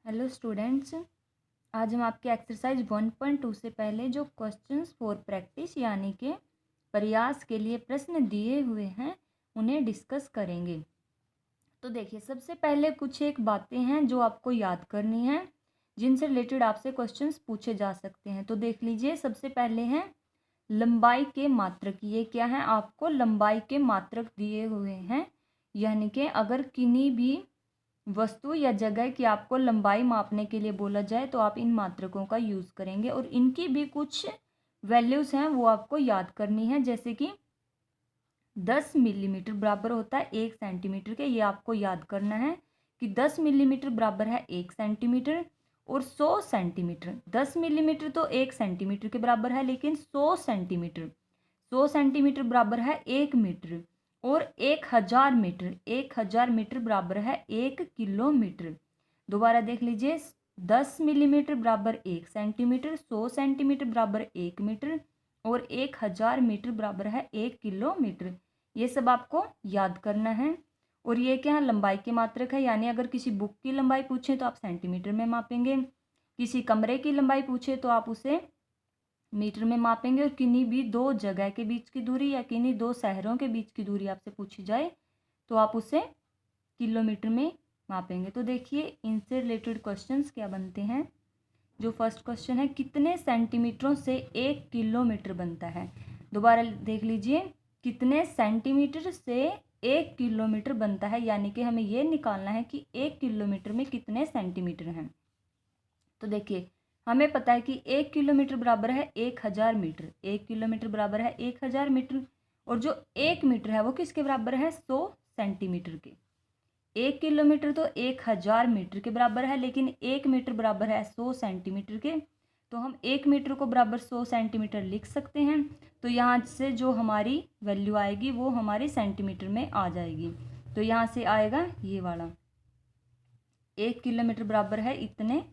Hello students, आज हम आपके एक्सरसाइज 1.2 से पहले जो क्वेश्चंस फॉर प्रैक्टिस यानी कि प्रयास के लिए प्रश्न दिए हुए हैं उन्हें डिस्कस करेंगे। तो देखिए, सबसे पहले कुछ एक बातें हैं जो आपको याद करनी है, जिनसे रिलेटेड आपसे क्वेश्चंस पूछे जा सकते हैं। तो देख लीजिए, सबसे पहले हैं लंबाई के मात्रक। ये क्या है? आपको लंबाई के मात्रक दिए हुए हैं, यानी कि अगर किन्हीं भी वस्तु या जगह की आपको लंबाई मापने के लिए बोला जाए तो आप इन मात्रकों का यूज़ करेंगे और इनकी भी कुछ वैल्यूज़ हैं वो आपको याद करनी है। जैसे कि 10 मिलीमीटर बराबर होता है 1 सेंटीमीटर के, ये आपको याद करना है कि 10 मिलीमीटर बराबर है 1 सेंटीमीटर। और 100 सेंटीमीटर, 10 मिलीमीटर तो 1 सेंटीमीटर के बराबर है, लेकिन 100 सेंटीमीटर बराबर है 1 मीटर। और 1000 मीटर बराबर है 1 किलोमीटर। दोबारा देख लीजिए, 10 मिलीमीटर बराबर 1 सेंटीमीटर, 100 सेंटीमीटर बराबर 1 मीटर और 1000 मीटर बराबर है 1 किलोमीटर। ये सब आपको याद करना है। और ये क्या है? लंबाई के मात्रक है, यानी अगर किसी बुक की लंबाई पूछे तो आप सेंटीमीटर में मापेंगे, किसी कमरे की लंबाई पूछे तो आप उसे मीटर में मापेंगे, और किन्हीं भी दो जगह के बीच की दूरी या किन्हीं दो शहरों के बीच की दूरी आपसे पूछी जाए तो आप उसे किलोमीटर में मापेंगे। तो देखिए, इनसे रिलेटेड क्वेश्चंस क्या बनते हैं। जो फर्स्ट क्वेश्चन है, कितने सेंटीमीटरों से 1 किलोमीटर बनता है? दोबारा देख लीजिए, कितने सेंटीमीटर से 1 किलोमीटर बनता है, यानी कि हमें ये निकालना है कि 1 किलोमीटर में कितने सेंटीमीटर हैं। तो देखिए, हमें पता है कि 1 किलोमीटर बराबर है 1000 मीटर, 1 किलोमीटर बराबर है 1000 मीटर। और जो 1 मीटर है वो किसके बराबर है? 100 सेंटीमीटर के। 1 किलोमीटर तो 1000 मीटर के बराबर है, लेकिन 1 मीटर बराबर है 100 सेंटीमीटर के। तो हम 1 मीटर को बराबर 100 सेंटीमीटर लिख सकते हैं। तो यहाँ से जो हमारी वैल्यू आएगी वो हमारी सेंटीमीटर में आ जाएगी। तो यहाँ से आएगा ये वाला, 1 किलोमीटर बराबर है इतने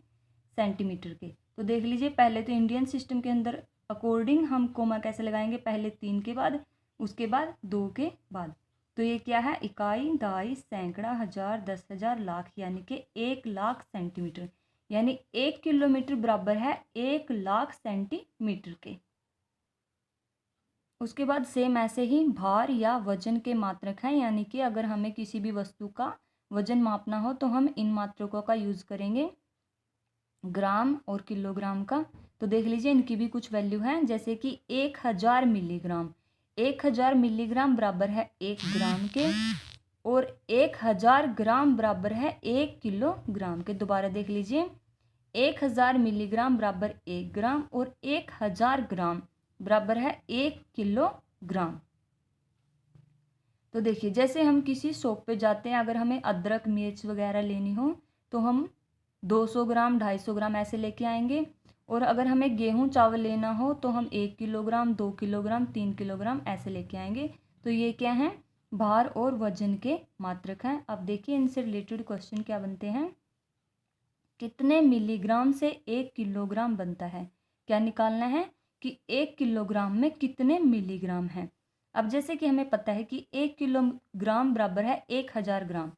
सेंटीमीटर के। तो देख लीजिए, पहले तो इंडियन सिस्टम के अंदर अकॉर्डिंग हम कोमा कैसे लगाएंगे? पहले 3 के बाद, उसके बाद 2 के बाद। तो ये क्या है? इकाई, दहाई, सैकड़ा, हजार, 10,000, लाख, यानी कि 1 लाख सेंटीमीटर। यानी 1 किलोमीटर बराबर है 1 लाख सेंटीमीटर के। उसके बाद सेम ऐसे ही भार या वजन के मात्रक हैं, यानी कि अगर हमें किसी भी वस्तु का वजन मापना हो तो हम इन मात्रकों का यूज़ करेंगे, ग्राम और किलोग्राम का। तो देख लीजिए, इनकी भी कुछ वैल्यू है, जैसे कि 1000 मिलीग्राम, 1000 मिलीग्राम बराबर है 1 ग्राम के, और 1000 ग्राम बराबर है 1 किलोग्राम के। दोबारा देख लीजिए, 1000 मिलीग्राम बराबर 1 ग्राम और 1000 ग्राम बराबर है 1 किलोग्राम। तो देखिए, जैसे हम किसी शॉप पे जाते हैं, अगर हमें अदरक मिर्च वगैरह लेनी हो तो हम 200 ग्राम 250 ग्राम ऐसे लेके आएंगे। और अगर हमें गेहूं चावल लेना हो तो हम 1 किलोग्राम 2 किलोग्राम 3 किलोग्राम ऐसे लेके आएंगे। तो ये क्या है? भार और वजन के मात्रक हैं। अब देखिए, इनसे रिलेटेड क्वेश्चन क्या बनते हैं। कितने मिलीग्राम से 1 किलोग्राम बनता है? क्या निकालना है कि 1 किलोग्राम में कितने मिलीग्राम हैं। अब जैसे कि हमें पता है कि 1 किलोग्राम बराबर है 1000 ग्राम,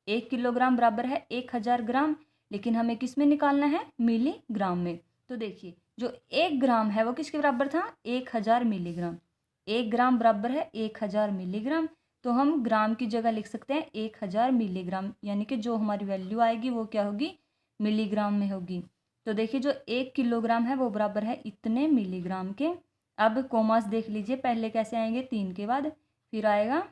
1 किलोग्राम बराबर है 1000 ग्राम, लेकिन हमें किस में निकालना है? मिलीग्राम में। तो देखिए, जो 1 ग्राम है वो किसके बराबर था? 1000 मिलीग्राम। 1 ग्राम बराबर है 1000 मिलीग्राम। तो हम ग्राम की जगह लिख सकते हैं 1000 मिलीग्राम, यानी कि जो हमारी वैल्यू आएगी वो क्या होगी? मिलीग्राम में होगी। तो देखिए, जो 1 किलोग्राम है वो बराबर है इतने मिलीग्राम के। अब कोमास देख लीजिए, पहले कैसे आएंगे? 3 के बाद, फिर आएगा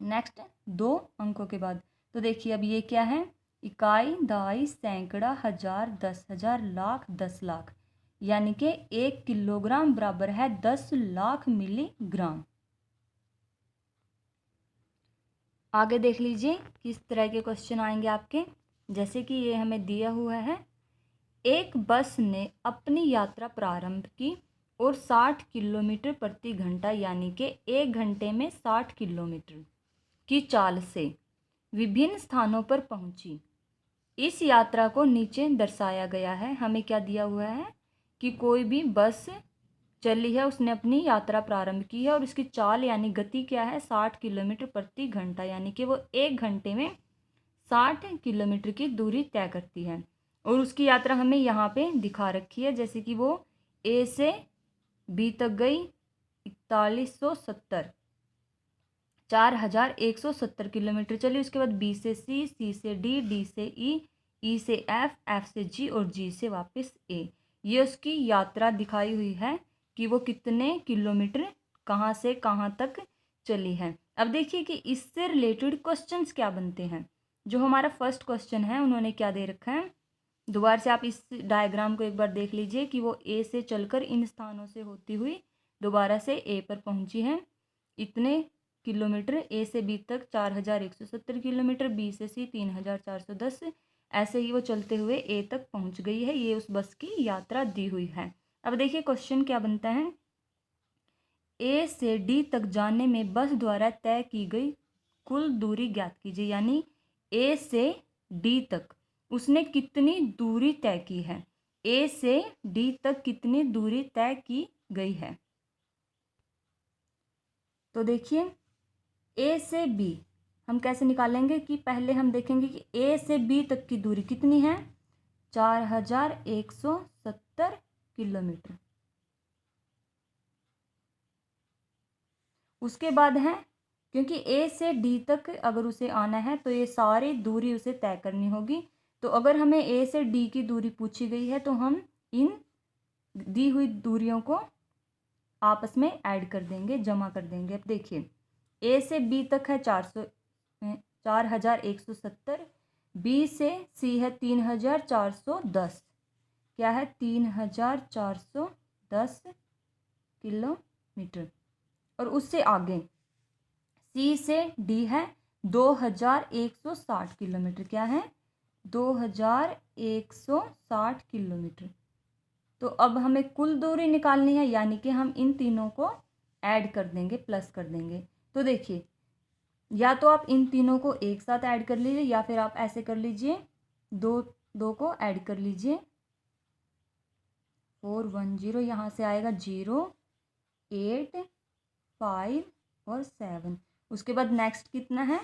नेक्स्ट 2 अंकों के बाद। तो देखिए, अब ये क्या है? इकाई, दहाई, सैकड़ा, हजार, 10,000, लाख, 10 लाख, यानी कि 1 किलोग्राम बराबर है 10 लाख मिलीग्राम। आगे देख लीजिए किस तरह के क्वेश्चन आएंगे आपके। जैसे कि ये हमें दिया हुआ है, एक बस ने अपनी यात्रा प्रारंभ की और 60 किलोमीटर प्रति घंटा, यानी कि 1 घंटे में 60 किलोमीटर की चाल से विभिन्न स्थानों पर पहुंची। इस यात्रा को नीचे दर्शाया गया है। हमें क्या दिया हुआ है कि कोई भी बस चली है, उसने अपनी यात्रा प्रारंभ की है और उसकी चाल यानी गति क्या है? 60 किलोमीटर प्रति घंटा, यानी कि वो 1 घंटे में 60 किलोमीटर की दूरी तय करती है। और उसकी यात्रा हमें यहाँ पे दिखा रखी है, जैसे कि वो ए से बी तक गई 4170, 4170 किलोमीटर चली। उसके बाद बी से सी, सी से डी, डी से ई, ई से एफ, एफ से जी और जी से वापस ए। ये उसकी यात्रा दिखाई हुई है कि वो कितने किलोमीटर कहाँ से कहाँ तक चली है। अब देखिए कि इससे रिलेटेड क्वेश्चंस क्या बनते हैं। जो हमारा फर्स्ट क्वेश्चन है उन्होंने क्या दे रखा है, दोबारा से आप इस डायग्राम को एक बार देख लीजिए कि वो ए से चलकर इन स्थानों से होती हुई दोबारा से ए पर पहुंची है। इतने किलोमीटर, ए से बी तक 4170 किलोमीटर, बी से सी 3410, ऐसे ही वो चलते हुए ए तक पहुंच गई है। ये उस बस की यात्रा दी हुई है। अब देखिए क्वेश्चन क्या बनता है, ए से डी तक जाने में बस द्वारा तय की गई कुल दूरी ज्ञात कीजिए। यानी ए से डी तक उसने कितनी दूरी तय की है, ए से डी तक कितनी दूरी तय की गई है। तो देखिए ए से बी हम कैसे निकालेंगे कि पहले हम देखेंगे कि ए से बी तक की दूरी कितनी है, 4170 किलोमीटर। उसके बाद है, क्योंकि ए से डी तक अगर उसे आना है तो ये सारी दूरी उसे तय करनी होगी। तो अगर हमें ए से डी की दूरी पूछी गई है तो हम इन दी हुई दूरियों को आपस में ऐड कर देंगे, जमा कर देंगे। अब देखिए ए से बी तक है 4170, बी से सी है 3410, क्या है 3410 किलोमीटर। और उससे आगे सी से डी है 2160 किलोमीटर, क्या है 2160 किलोमीटर। तो अब हमें कुल दूरी निकालनी है, यानी कि हम इन तीनों को ऐड कर देंगे, प्लस कर देंगे। तो देखिए या तो आप इन तीनों को एक साथ ऐड कर लीजिए या फिर आप ऐसे कर लीजिए, दो को ऐड कर लीजिए, 410 यहाँ से आएगा 0, 8, 5 और 7। उसके बाद नेक्स्ट कितना है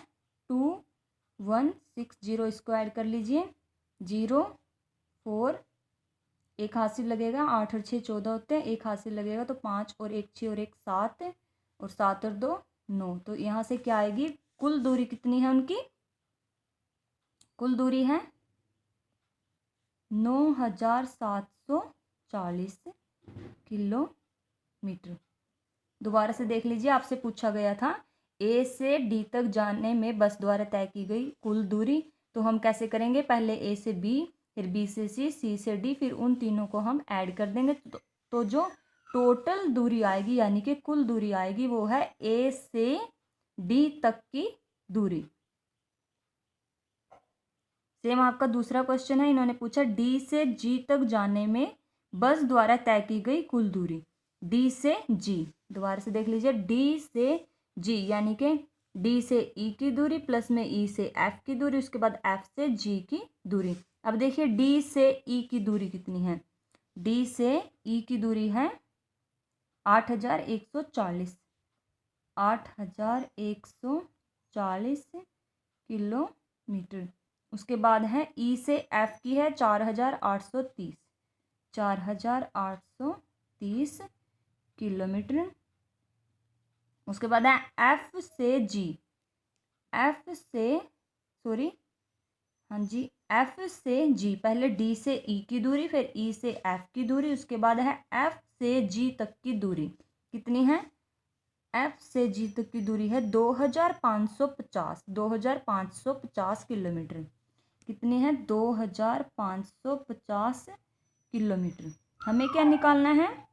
2160, इसको ऐड कर लीजिए, 0, 4, एक हासिल लगेगा, 8 और 6 14 होते हैं, एक हासिल लगेगा तो 5 और 1 6 और 1 7, और 7 और 2 9। तो यहाँ से क्या आएगी, कुल दूरी कितनी है उनकी, कुल दूरी है 9740 किलोमीटर। दोबारा से देख लीजिए, आपसे पूछा गया था ए से डी तक जाने में बस द्वारा तय की गई कुल दूरी। तो हम कैसे करेंगे, पहले ए से बी, फिर बी से सी, सी से डी, फिर उन तीनों को हम ऐड कर देंगे। तो जो टोटल दूरी आएगी यानी कि कुल दूरी आएगी वो है ए से डी तक की दूरी। सेम आपका दूसरा क्वेश्चन है, इन्होंने पूछा डी से जी तक जाने में बस द्वारा तय की गई कुल दूरी। डी से जी, दोबारा से देख लीजिए, डी से जी यानी कि डी से ई की दूरी प्लस में ई से एफ की दूरी, उसके बाद एफ से जी की दूरी। अब देखिए डी से ई की दूरी कितनी है, डी से ई की दूरी है 8140, 8140 किलोमीटर। उसके बाद है ई से एफ की है 4830, 4830 किलोमीटर। उसके बाद है एफ से जी, एफ से सॉरी हाँ जी एफ से जी, पहले डी से ई की दूरी, फिर ई से एफ की दूरी, उसके बाद है एफ से जी तक की दूरी कितनी है, एफ से जी तक की दूरी है 2550, 2550 किलोमीटर। कितनी है 2550 किलोमीटर। हमें क्या निकालना है,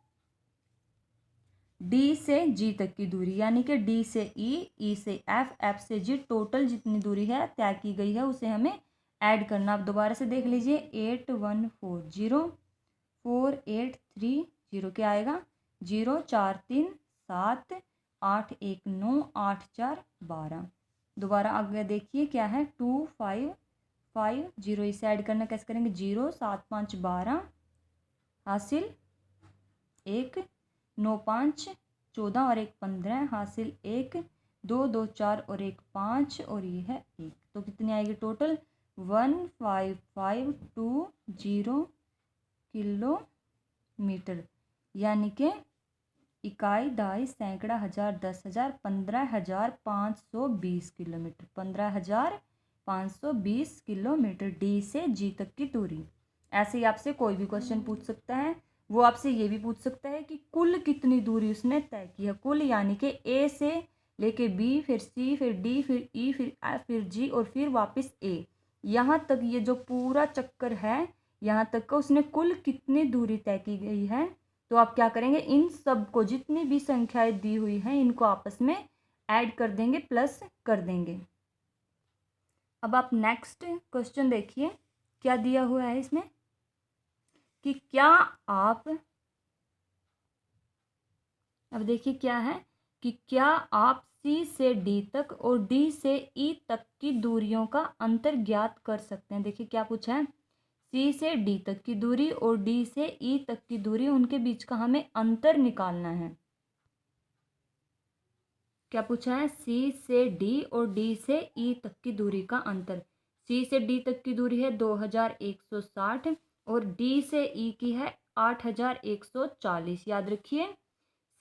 डी से जी तक की दूरी, यानी कि डी से ई, ई से एफ, एफ से जी, टोटल जितनी दूरी है तय की गई है उसे हमें ऐड करना। आप दोबारा से देख लीजिए, 8140 4830 क्या आएगा, 0 4 3 7 8 1 9 8 4 12। दोबारा आगे देखिए क्या है 2550, इसे ऐड करना कैसे करेंगे, 0 7 5 12 हासिल 1, 9 5 14 और 1 15 हासिल 1, 2 2 4 और 1 5 और ये है 1, तो कितनी आएगी टोटल 15520 किलोमीटर, यानी कि इकाई, दहाई, सैकड़ा, हजार, 10,000, 15,520 किलोमीटर, 15,520 किलोमीटर डी से जी तक की दूरी। ऐसे ही आपसे कोई भी क्वेश्चन पूछ सकता है। वो आपसे ये भी पूछ सकता है कि कुल कितनी दूरी उसने तय की है, कुल यानी कि ए से लेके बी, फिर सी, फिर डी, फिर ई, फिर एफ, फिर जी और फिर वापस ए, यहाँ तक ये जो पूरा चक्कर है यहाँ तक का उसने कुल कितनी दूरी तय की गई है। तो आप क्या करेंगे, इन सब को जितनी भी संख्याएं दी हुई हैं इनको आपस में ऐड कर देंगे, प्लस कर देंगे। अब आप नेक्स्ट क्वेश्चन देखिए क्या दिया हुआ है इसमें कि क्या आप, अब देखिए क्या है कि क्या आप सी से डी तक और डी से ई तक की दूरियों का अंतर ज्ञात कर सकते हैं। देखिए क्या पूछा है, सी से डी तक की दूरी और डी से ई तक की दूरी, उनके बीच का हमें अंतर निकालना है। क्या पूछा है, सी से डी और डी से ई तक की दूरी का अंतर। सी से डी तक की दूरी है 2160 और डी से ई की है 8140। याद रखिए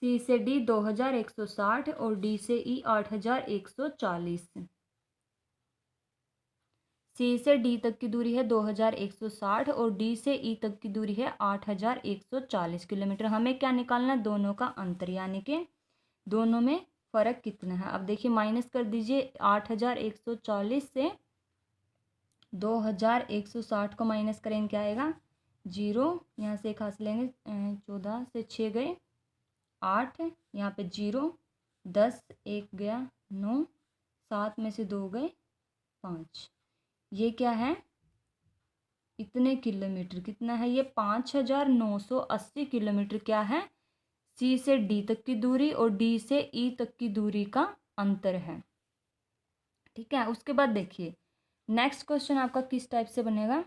सी से डी 2160 और डी से ई 8140। सी से डी तक की दूरी है 2160 और डी से ई तक की दूरी है 8140 किलोमीटर। हमें क्या निकालना है, दोनों का अंतर, यानी कि दोनों में फ़र्क कितना है। अब देखिए माइनस कर दीजिए 8140 से 2160 को माइनस करेंगे क्या आएगा, 0, यहाँ से एक हाथ लेंगे, 14 से 6 गए 8, यहाँ पे 0, 10 1 गया 9, 7 में से 2 गए 5, ये क्या है इतने किलोमीटर, कितना है ये 5980 किलोमीटर क्या है, सी से डी तक की दूरी और डी से ई तक की दूरी का अंतर है। ठीक है, उसके बाद देखिए नेक्स्ट क्वेश्चन आपका किस टाइप से बनेगा,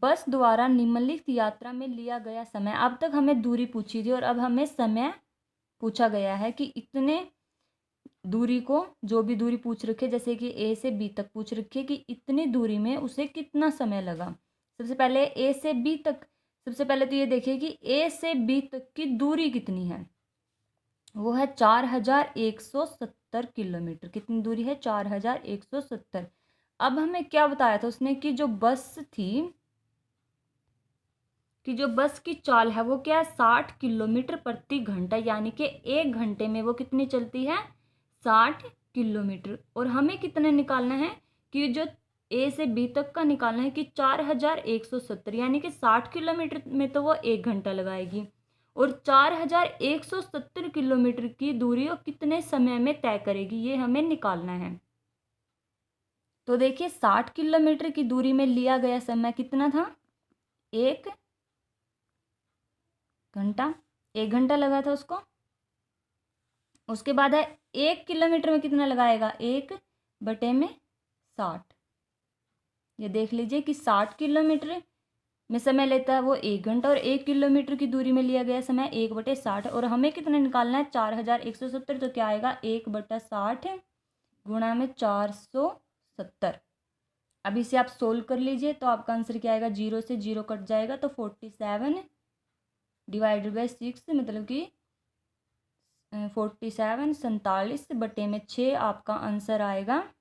बस द्वारा निम्नलिखित यात्रा में लिया गया समय। अब तक हमें दूरी पूछी थी और अब हमें समय पूछा गया है कि इतने दूरी को, जो भी दूरी पूछ रखी है जैसे कि ए से बी तक पूछ रखी है कि इतनी दूरी में उसे कितना समय लगा। सबसे पहले ए से बी तक, सबसे पहले तो ये देखिए कि ए से बी तक की दूरी कितनी है, वो है 4170 किलोमीटर। कितनी दूरी है, 4170। अब हमें क्या बताया था उसने कि जो बस थी, कि जो बस की चाल है वो क्या है 60 किलोमीटर प्रति घंटा, यानी कि 1 घंटे में वो कितनी चलती है 60 किलोमीटर। और हमें कितने निकालना है कि जो ए से बी तक का निकालना है कि 4170, यानी कि 60 किलोमीटर में तो वो 1 घंटा लगाएगी और 4170 किलोमीटर की दूरी वो कितने समय में तय करेगी, ये हमें निकालना है। तो देखिए 60 किलोमीटर की दूरी में लिया गया समय कितना था, 1 घंटा, 1 घंटा लगा था उसको। उसके बाद है 1 किलोमीटर में कितना लगाएगा, 1/60। ये देख लीजिए कि 60 किलोमीटर में समय लेता है वो 1 घंटा और 1 किलोमीटर की दूरी में लिया गया समय 1/60 और हमें कितना निकालना है 4170। तो क्या आएगा 1/60 गुणा में 470। अब इसे आप सोल्व कर लीजिए तो आपका आंसर क्या आएगा, 0 से 0 कट जाएगा तो 47 डिवाइडेड बाई 6 मतलब कि 47 47/6 आपका आंसर आएगा।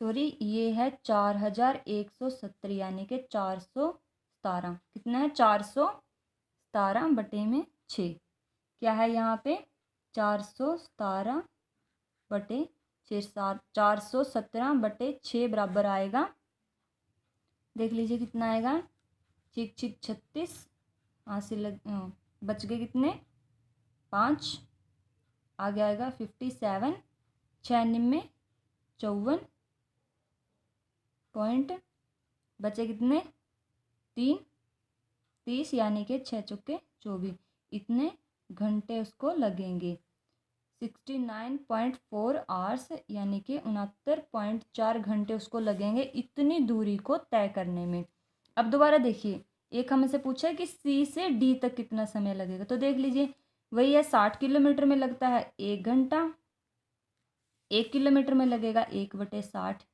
सॉरी ये है 4170 यानी कि 417। कितना है 417/6। क्या है यहाँ पे 417/6, 417/6 बराबर आएगा, देख लीजिए कितना आएगा, चिक चिक 36, हाथ से बच गए कितने 5, आगे आएगा 57, 6 में 54 पॉइंट, बचे कितने 3, 30 यानी कि 6 चौके 24, इतने घंटे उसको लगेंगे। 69.4 आवर्स यानी कि 69.4 घंटे उसको लगेंगे इतनी दूरी को तय करने में। अब दोबारा देखिए एक हमें से पूछा है कि सी से डी तक कितना समय लगेगा, तो देख लीजिए वही है 60 किलोमीटर में लगता है 1 घंटा 1 किलोमीटर में लगेगा 1/60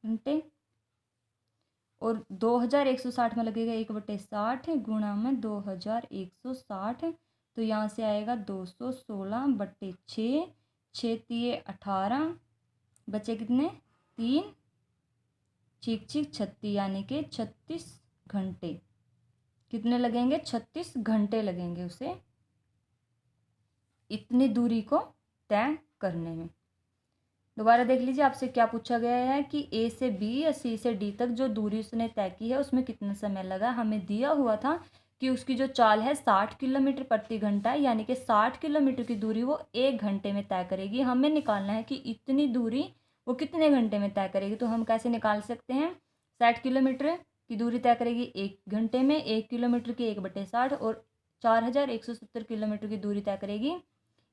घंटे, और 2160 में लगेगा 1/60 गुणा में 2160, तो यहाँ से आएगा 216/6, 6×3 = 18, बचे कितने 3, चीक चीक 36, यानी कि 36 घंटे। कितने लगेंगे 36 घंटे लगेंगे उसे इतनी दूरी को तय करने में। दोबारा देख लीजिए, आपसे क्या पूछा गया है कि ए से बी या सी से डी तक जो दूरी उसने तय की है उसमें कितना समय लगा। हमें दिया हुआ था कि उसकी जो चाल है 60 किलोमीटर प्रति घंटा है, यानी कि 60 किलोमीटर की दूरी वो 1 घंटे में तय करेगी। हमें निकालना है कि इतनी दूरी वो कितने घंटे में तय करेगी। तो हम कैसे निकाल सकते हैं, 60 किलोमीटर की दूरी तय करेगी 1 घंटे में, 1 किलोमीटर की 1/60, और 4170 किलोमीटर की दूरी तय करेगी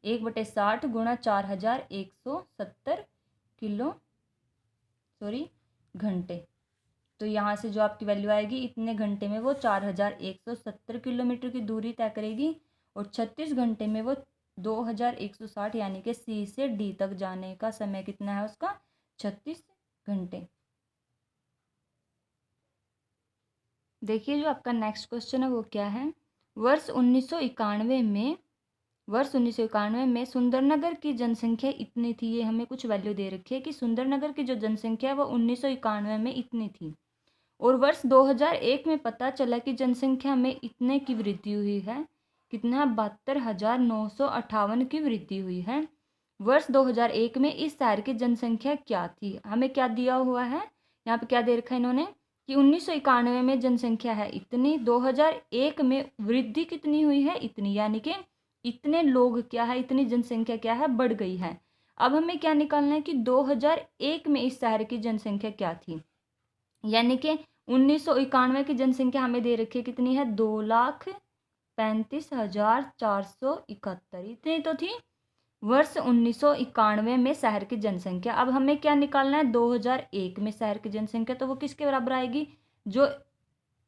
1/60 गुणा 4170 घंटे। तो यहाँ से जो आपकी वैल्यू आएगी, इतने घंटे में वो 4170 किलोमीटर की दूरी तय करेगी, और 36 घंटे में वो 2160, यानी कि सी से डी तक जाने का समय कितना है उसका 36 घंटे। देखिए जो आपका नेक्स्ट क्वेश्चन है वो क्या है। वर्ष 1991 में सुंदरनगर की जनसंख्या इतनी थी। ये हमें कुछ वैल्यू दे रखी है कि सुंदरनगर की जो जनसंख्या है वो 1991 में इतनी थी, और वर्ष 2001 में पता चला कि जनसंख्या में इतने की वृद्धि हुई है। कितना 72,958 की वृद्धि हुई है। वर्ष 2001 में इस शहर की जनसंख्या क्या थी। हमें क्या दिया हुआ है, यहाँ पे क्या दे रखा है इन्होंने कि 1991 में जनसंख्या है इतनी, 2001 में वृद्धि कितनी हुई है इतनी, यानी कि इतने लोग क्या है, इतनी जनसंख्या क्या है बढ़ गई है। अब हमें क्या निकालना है कि 2001 में इस शहर की जनसंख्या क्या थी, यानी कि 1991 की जनसंख्या हमें दे रखी है कितनी है 2,35,471, इतनी तो थी वर्ष 1991 में शहर की जनसंख्या। अब हमें क्या निकालना है 2001 में शहर की जनसंख्या, तो वो किसके बराबर आएगी, जो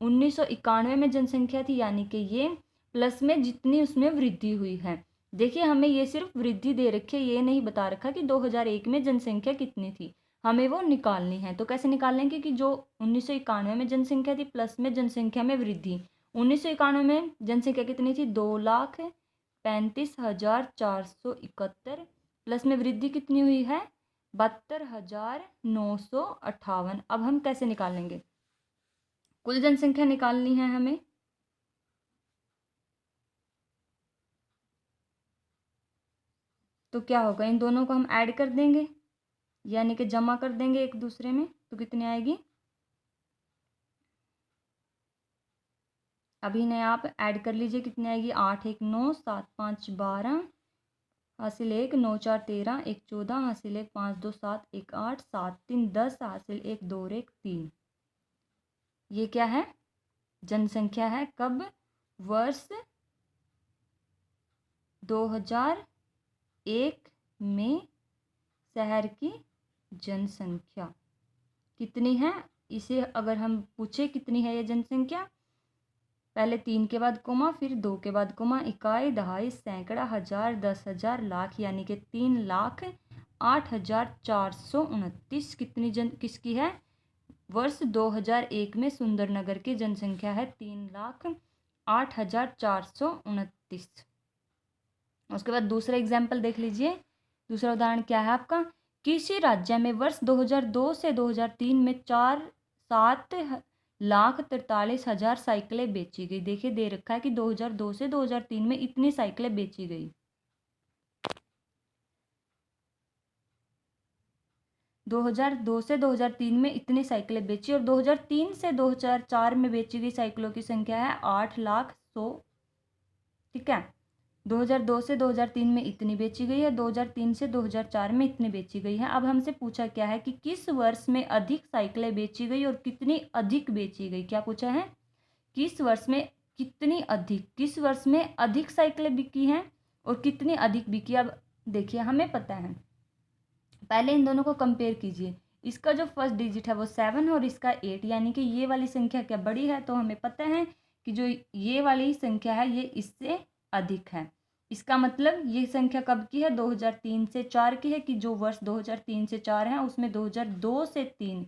1991 में जनसंख्या थी, यानी कि ये प्लस में जितनी उसमें वृद्धि हुई है। देखिए हमें ये सिर्फ वृद्धि दे रखी है, ये नहीं बता रखा कि 2001 में जनसंख्या कितनी थी, हमें वो निकालनी है। तो कैसे निकालेंगे कि जो 1991 में जनसंख्या थी प्लस में जनसंख्या में वृद्धि, 1991 में जनसंख्या कितनी थी 2,35,471, प्लस में वृद्धि कितनी हुई है 72,958। अब हम कैसे निकालेंगे, कुल जनसंख्या निकालनी है हमें। तो क्या होगा, इन दोनों को हम ऐड कर देंगे, यानी कि जमा कर देंगे एक दूसरे में, तो कितनी आएगी, अभी नहीं आप ऐड कर लीजिए कितनी आएगी, 8 1 9 7 5 12, हासिल 1 9 4 13 1 14, हासिल 1 5 2 7 1 8 7 3 10, हासिल 1 2 1 3। ये क्या है जनसंख्या है, कब, वर्ष 2001 में शहर की जनसंख्या कितनी है। इसे अगर हम पूछे कितनी है ये जनसंख्या, पहले 3 के बाद कोमा, फिर 2 के बाद कोमा, इकाई, दहाई, सैकड़ा, हजार, 10,000, लाख, यानी कि 3,08,429 कितनी किसकी है, वर्ष 2001 में सुंदरनगर की जनसंख्या है 3,08,429। उसके बाद दूसरा एग्जाम्पल देख लीजिए। दूसरा उदाहरण क्या है आपका, किसी राज्य में वर्ष 2002 से 2003 में 7,43,000 साइकिलें बेची गई। देखिए दे रखा है कि 2002 से 2003 में इतनी साइकिलें बेची गई। 2002 से 2003 में इतनी साइकिलें बेची, और 2003 से 2004 में बेची गई साइकिलों की संख्या है 8,100,000। ठीक है, 2002 से 2003 में इतनी बेची गई है, 2003 से 2004 में इतनी बेची गई है। अब हमसे पूछा क्या है कि किस वर्ष में अधिक साइकिलें बेची गई और कितनी अधिक बेची गई। क्या पूछा है, किस वर्ष में कितनी अधिक, किस वर्ष में अधिक साइकिलें बिकी हैं और कितनी अधिक बिकी। अब देखिए हमें पता है, पहले इन दोनों को कंपेयर कीजिए। इसका जो फर्स्ट डिजिट है वो 7 है और इसका 8, यानी कि ये वाली संख्या क्या बड़ी है, तो हमें पता है कि जो ये वाली संख्या है ये इससे अधिक है। इसका मतलब ये संख्या कब की है, 2003 से 4 की है, कि जो वर्ष 2003 से 4 है उसमें 2002 से 3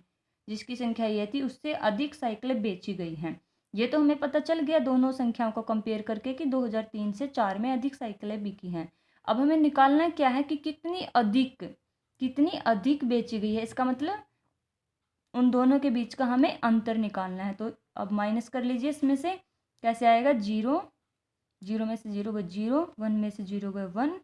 जिसकी संख्या ये थी उससे अधिक साइकिलें बेची गई हैं। ये तो हमें पता चल गया दोनों संख्याओं को कंपेयर करके कि 2003 से 4 में अधिक साइकिलें बिकी हैं। अब हमें निकालना क्या है कि कितनी अधिक बेची गई है। इसका मतलब उन दोनों के बीच का हमें अंतर निकालना है। तो अब माइनस कर लीजिए, इसमें से कैसे आएगा, 0 0 में से 0 गए 0, 1 में से 0 गए 1।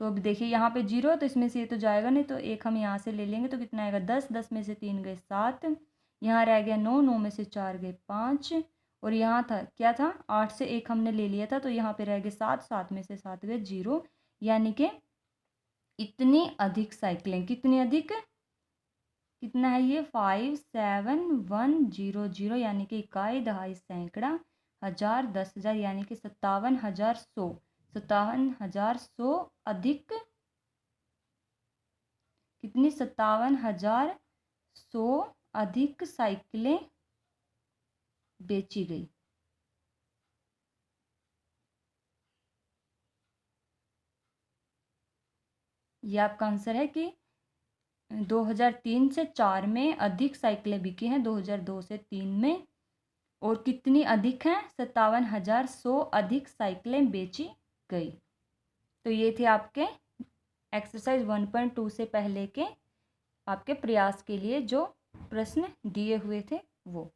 तो अब देखिए यहाँ पे 0 तो इसमें से ये तो जाएगा नहीं, तो एक हम यहाँ से ले लेंगे तो कितना आएगा 10, 10 में से 3 गए 7, यहाँ रह गया 9, 9 में से 4 गए 5, और यहाँ था क्या था 8 से 1 हमने ले लिया था तो यहाँ पे रह गए 7, 7 में से 7 गए 0। यानी कि इतनी अधिक साइकिलें, कितनी अधिक, कितना है ये 57100, यानी कि इकाई, दहाई, सैकड़ा, हजार, 10,000, यानी कि 57,100 अधिक, कितनी 57,100 अधिक साइकिलें बेची गई। ये आपका आंसर है कि 2003 से 4 में अधिक साइकिलें बिकी हैं 2002 से 3 में, और कितनी अधिक हैं, 57,100 अधिक साइकिलें बेची गई। तो ये थे आपके एक्सरसाइज 1.2 से पहले के आपके प्रयास के लिए जो प्रश्न दिए हुए थे वो।